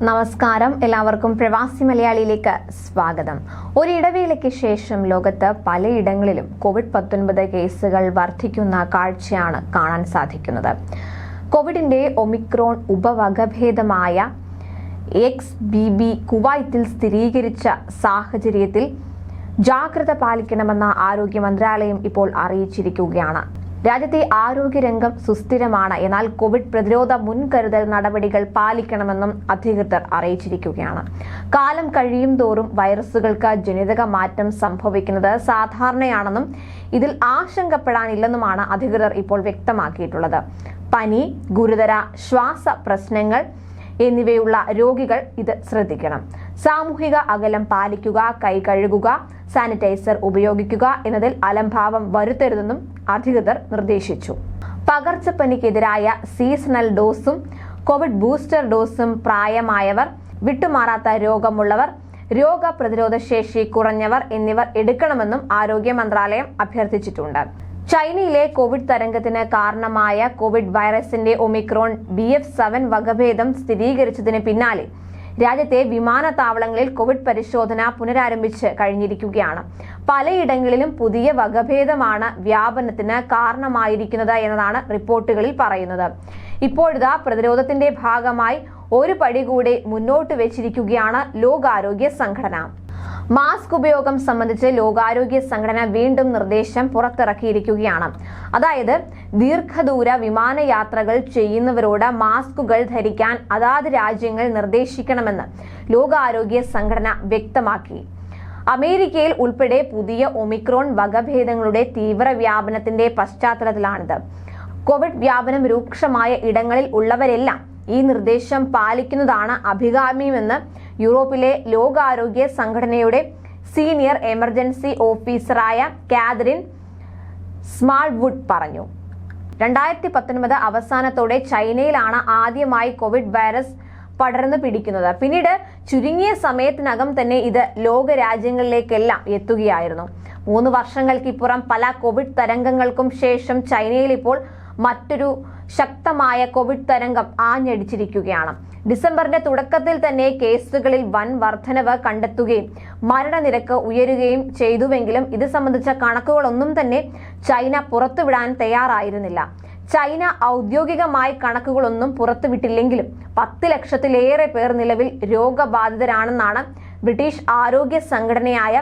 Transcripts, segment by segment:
നമസ്കാരം, എല്ലാവർക്കും പ്രവാസി മലയാളിയിലേക്ക് സ്വാഗതം. ഒരിടവേളയ്ക്ക് ശേഷം ലോകത്ത് പലയിടങ്ങളിലും കോവിഡ്-19 കേസുകൾ വർദ്ധിക്കുന്ന കാഴ്ചയാണ് കാണാൻ സാധിക്കുന്നത്. കോവിഡിന്റെ ഒമിക്രോൺ ഉപവകഭേദമായ XBB കുവൈത്തിൽ സ്ഥിരീകരിച്ച സാഹചര്യത്തിൽ ജാഗ്രത പാലിക്കണമെന്ന ആരോഗ്യ മന്ത്രാലയം ഇപ്പോൾ അറിയിച്ചിരിക്കുകയാണ്. രാജ്യത്തെ ആരോഗ്യരംഗം സുസ്ഥിരമാണ്, എന്നാൽ കോവിഡ് പ്രതിരോധ മുൻകരുതൽ നടപടികൾ പാലിക്കണമെന്നും അധികൃതർ അറിയിച്ചിരിക്കുകയാണ്. കാലം കഴിയും തോറും വൈറസുകൾക്ക് ജനിതക മാറ്റം സംഭവിക്കുന്നത് സാധാരണയാണെന്നും ഇതിൽ ആശങ്കപ്പെടാനില്ലെന്നുമാണ് അധികൃതർ ഇപ്പോൾ വ്യക്തമാക്കിയിട്ടുള്ളത്. പനി, ഗുരുതര ശ്വാസ പ്രശ്നങ്ങൾ എന്നിവയുള്ള രോഗികൾ ഇത് ശ്രദ്ധിക്കണം. സാമൂഹിക അകലം പാലിക്കുക, കൈ കഴുകുക, സാനിറ്റൈസർ ഉപയോഗിക്കുക എന്നതിൽ അലംഭാവം വരുത്തരുതെന്നും അധികൃതർ നിർദ്ദേശിച്ചു. പകർച്ചപ്പനിക്കെതിരായ സീസണൽ ഡോസും കോവിഡ് ബൂസ്റ്റർ ഡോസും പ്രായമായവർ, വിട്ടുമാറാത്ത രോഗമുള്ളവർ, രോഗപ്രതിരോധ ശേഷി കുറഞ്ഞവർ എന്നിവർ എടുക്കണമെന്നും ആരോഗ്യ മന്ത്രാലയം അഭ്യർത്ഥിച്ചിട്ടുണ്ട്. ചൈനയിലെ കോവിഡ് തരംഗത്തിന് കാരണമായ കോവിഡ് വൈറസിന്റെ ഒമിക്രോൺ BF7 വകഭേദം സ്ഥിരീകരിച്ചതിന് പിന്നാലെ രാജ്യത്തെ വിമാനത്താവളങ്ങളിൽ കോവിഡ് പരിശോധന പുനരാരംഭിച്ച് കഴിഞ്ഞിരിക്കുകയാണ്. പലയിടങ്ങളിലും പുതിയ വകഭേദമാണ് വ്യാപനത്തിന് കാരണമായിരിക്കുന്നത് എന്നതാണ് റിപ്പോർട്ടുകളിൽ പറയുന്നത്. ഇപ്പോഴിതാ പ്രതിരോധത്തിന്റെ ഭാഗമായി ഒരു പടി കൂടി മുന്നോട്ട് വെച്ചിരിക്കുകയാണ് ലോകാരോഗ്യ സംഘടന. മാസ്ക് ഉപയോഗം സംബന്ധിച്ച് ലോകാരോഗ്യ സംഘടന വീണ്ടും നിർദ്ദേശം പുറത്തിറക്കിയിരിക്കുകയാണ്. അതായത് ദീർഘദൂര വിമാനയാത്രകൾ ചെയ്യുന്നവരോട് മാസ്കുകൾ ധരിക്കാൻ അതാത് രാജ്യങ്ങൾ നിർദ്ദേശിക്കണമെന്ന് ലോകാരോഗ്യ സംഘടന വ്യക്തമാക്കി. അമേരിക്കയിൽ ഉൾപ്പെടെ പുതിയ ഒമിക്രോൺ വകഭേദങ്ങളുടെ തീവ്ര വ്യാപനത്തിന്റെ പശ്ചാത്തലത്തിലാണിത്. കോവിഡ് വ്യാപനം രൂക്ഷമായ ഇടങ്ങളിൽ ഉള്ളവരെല്ലാം ഈ നിർദ്ദേശം പാലിക്കുന്നതാണ് അഭികാമ്യമെന്ന് യൂറോപ്പിലെ ലോകാരോഗ്യ സംഘടനയുടെ സീനിയർ എമർജൻസി ഓഫീസറായ കാതറിൻ സ്മാൾവുഡ് പറഞ്ഞു. 2019 അവസാനത്തോടെ ചൈനയിലാണ് ആദ്യമായി കോവിഡ് വൈറസ് പടർന്നു പിടിക്കുന്നത്. പിന്നീട് ചുരുങ്ങിയ സമയത്തിനകം തന്നെ ഇത് ലോക രാജ്യങ്ങളിലേക്കെല്ലാം എത്തുകയായിരുന്നു. 3 വർഷങ്ങൾക്കിപ്പുറം പല കോവിഡ് തരംഗങ്ങൾക്കും ശേഷം ചൈനയിൽ ഇപ്പോൾ മറ്റൊരു ശക്തമായ കോവിഡ് തരംഗം ആഞ്ഞടിച്ചിരിക്കുകയാണ്. ഡിസംബറിന്റെ തുടക്കത്തിൽ തന്നെ കേസുകളിൽ വൻ വർധനവ് കണ്ടെത്തുകയും മരണനിരക്ക് ഉയരുകയും ചെയ്തുവെങ്കിലും ഇത് സംബന്ധിച്ച കണക്കുകളൊന്നും തന്നെ ചൈന പുറത്തുവിടാൻ തയ്യാറായിരുന്നില്ല. ചൈന ഔദ്യോഗികമായി കണക്കുകളൊന്നും പുറത്തുവിട്ടില്ലെങ്കിലും 10 ലക്ഷത്തിലേറെ പേർ നിലവിൽ രോഗബാധിതരാണെന്നാണ് ബ്രിട്ടീഷ് ആരോഗ്യ സംഘടനയായ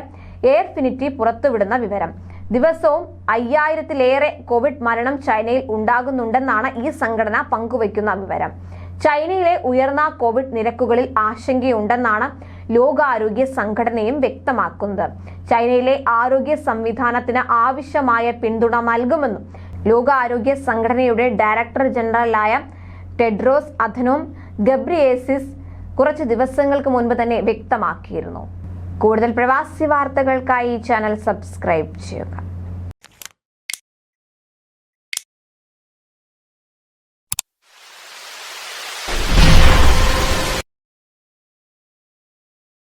എയർഫിനിറ്റി പുറത്തുവിടുന്ന വിവരം. ദിവസവും 5000-ലേറെ കോവിഡ് മരണം ചൈനയിൽ ഉണ്ടാകുന്നുണ്ടെന്നാണ് ഈ സംഘടന പങ്കുവയ്ക്കുന്ന വിവരം. ചൈനയിലെ ഉയർന്ന കോവിഡ് നിരക്കുകളിൽ ആശങ്കയുണ്ടെന്നാണ് ലോകാരോഗ്യ സംഘടനയും വ്യക്തമാക്കുന്നത്. ചൈനയിലെ ആരോഗ്യ സംവിധാനത്തിന് ആവശ്യമായ പിന്തുണ നൽകുമെന്നും ലോകാരോഗ്യ സംഘടനയുടെ ഡയറക്ടർ ജനറലായ ടെഡ്രോസ് അഥനോം ഗബ്രിയേസിസ് കുറച്ച് ദിവസങ്ങൾക്ക് മുൻപ് തന്നെ വ്യക്തമാക്കിയിരുന്നു. കൂടുതൽ പ്രവാസി വാർത്തകൾക്കായി ഈ ചാനൽ സബ്സ്ക്രൈബ് ചെയ്യുക.